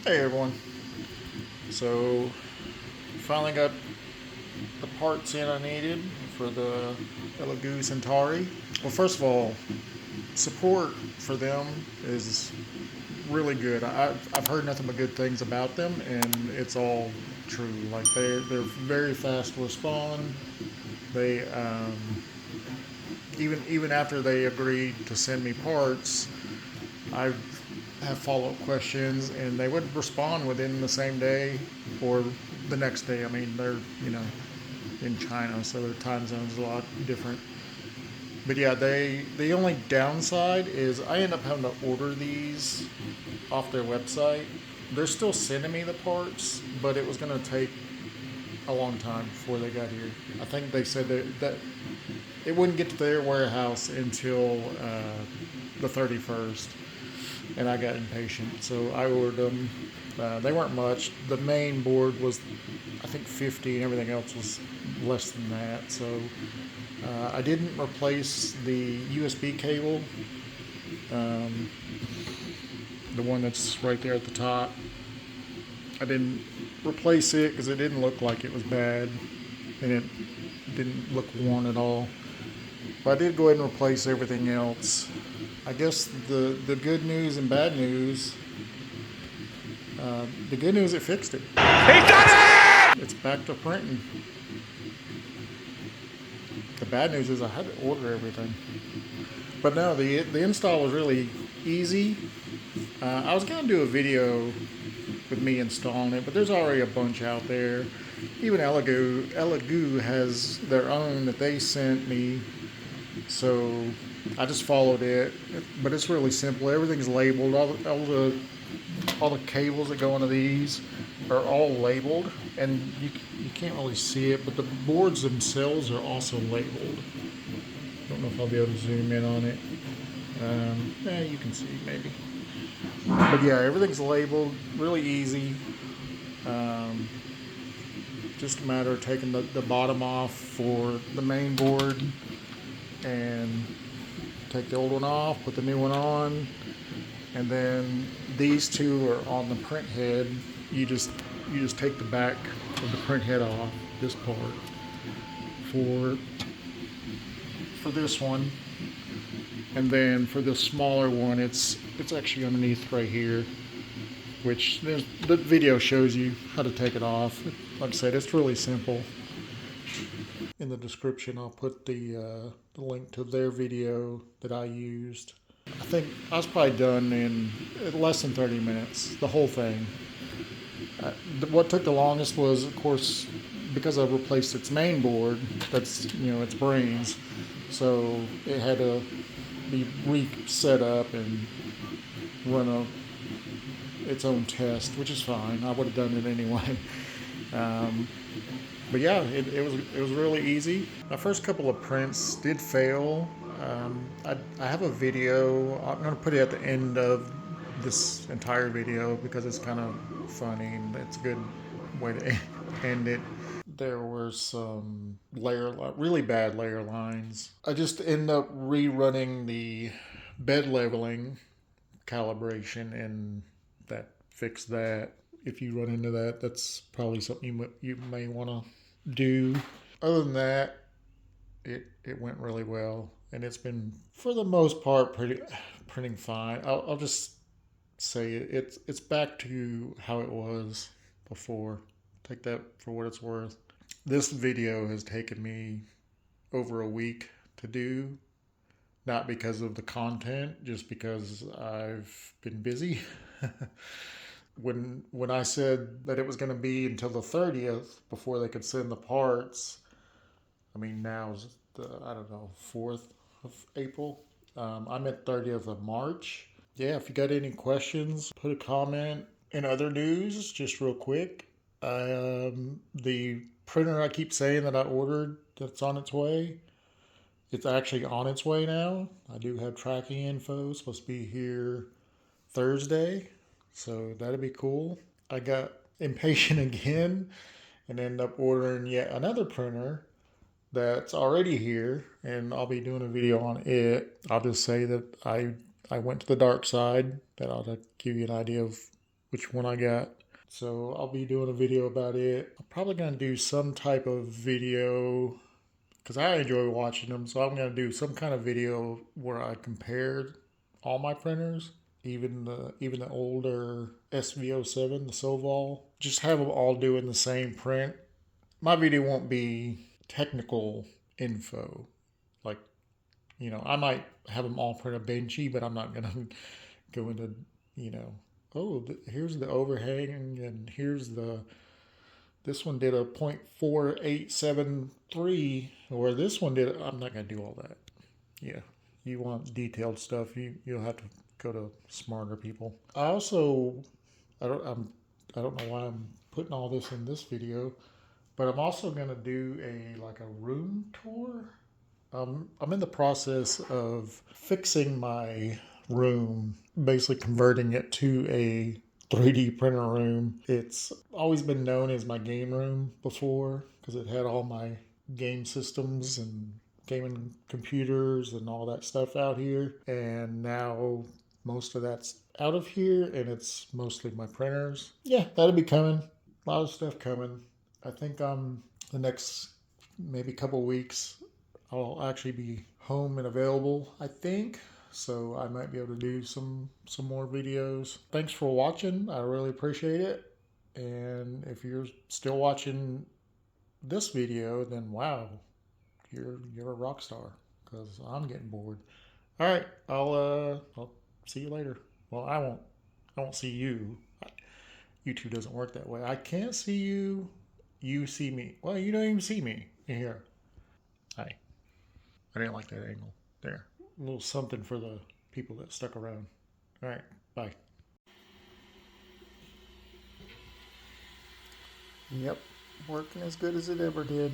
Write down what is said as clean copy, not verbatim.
Hey everyone. So finally got the parts in I needed for the Elegoo Centauri. Well, first of all, support for them is really good. I've heard nothing but good things about them, and it's all true. Like they're very fast to respond. They even after they agreed to send me parts, I have follow-up questions, and they would respond within the same day or the next day. I mean, they're in China, so their time zone's a lot different. But yeah, the only downside is I end up having to order these off their website. They're still sending me the parts, but it was going to take a long time before they got here. I think they said that it wouldn't get to their warehouse until the 31st, and I got impatient, so I ordered them. They weren't much. The main board was, I think, 50, and everything else was less than that. So I didn't replace the USB cable, um, the one that's right there at the top. I didn't replace it because it didn't look like it was bad, and it didn't look worn at all. But I did go ahead and replace everything else. I guess the good news and bad news. The good news, it fixed it. He's done it! It's back to printing. The bad news is I had to order everything. But no, the install was really easy. I was going to do a video with me installing it, but there's already a bunch out there. Even Elegoo has their own that they sent me. So I just followed it. But it's really simple. Everything's labeled. All the cables that go into these are all labeled, and you can't really see it, but the boards themselves are also labeled. I don't know if I'll be able to zoom in on it. You can see maybe. But yeah, everything's labeled, really easy. Just a matter of taking the bottom off for the main board and take the old one off, put the new one on, and then these two are on the print head. You just take the back of the print head off, this part, for this one, and then for the smaller one, it's actually underneath right here, which the video shows you how to take it off. Like I said, it's really simple. In the description, I'll put the link to their video that I used. I think I was probably done in less than 30 minutes, the whole thing. What took the longest was, of course, because I replaced its main board, that's, its brains, so it had to be reset up and run its own test, which is fine. I would have done it anyway. But yeah, it was really easy. My first couple of prints did fail. I have a video. I'm going to put it at the end of this entire video because it's kind of funny and it's a good way to end it. There were some really bad layer lines. I just end up rerunning the bed leveling calibration, and that fixed that. If you run into that, that's probably something you may want to do. Other than that, it went really well, and it's been, for the most part, printing fine. I'll just say it's back to how it was before. Take that for what it's worth. This video has taken me over a week to do, not because of the content, just because I've been busy. When I said that it was going to be until the 30th before they could send the parts, I mean, now is the, I don't know, 4th of April. I'm at 30th of March. Yeah, if you got any questions, put a comment. In other news, just real quick, the printer I keep saying that I ordered that's on its way, it's actually on its way now. I do have tracking info. It's supposed to be here Thursday, so that'd be cool. I got impatient again and ended up ordering yet another printer that's already here, and I'll be doing a video on it. I'll just say that I went to the dark side. That ought to give you an idea of which one I got. So I'll be doing a video about it. I'm probably going to do some type of video because I enjoy watching them. So I'm going to do some kind of video where I compared all my printers, even the older SV07, the Soval. Just have them all doing the same print. My video won't be technical info. Like, I might have them all print a benchy, but I'm not going to go into, you know, here's the overhang and this one did a 0.4873 or this one did, I'm not going to do all that. Yeah. You want detailed stuff, you'll have to go to smarter people. I don't, I'm, I don't know why I'm putting all this in this video, but I'm also going to do a room tour. I'm in the process of fixing my room, basically converting it to a 3D printer room. It's always been known as my game room before because it had all my game systems and gaming computers and all that stuff out here. And now most of that's out of here and it's mostly my printers. Yeah, that'll be coming. A lot of stuff coming. I think the next maybe couple weeks I'll actually be home and available, I think. So I might be able to do some more videos. Thanks for watching. I really appreciate it. And if you're still watching this video, then wow, you're a rock star because I'm getting bored. All right, I'll see you later. Well, I won't see you. YouTube doesn't work that way. I can't see you. You see me. Well, you don't even see me in here. Hi. I didn't like that angle. There. A little something for the people that stuck around. All right. Bye. Yep. Working as good as it ever did.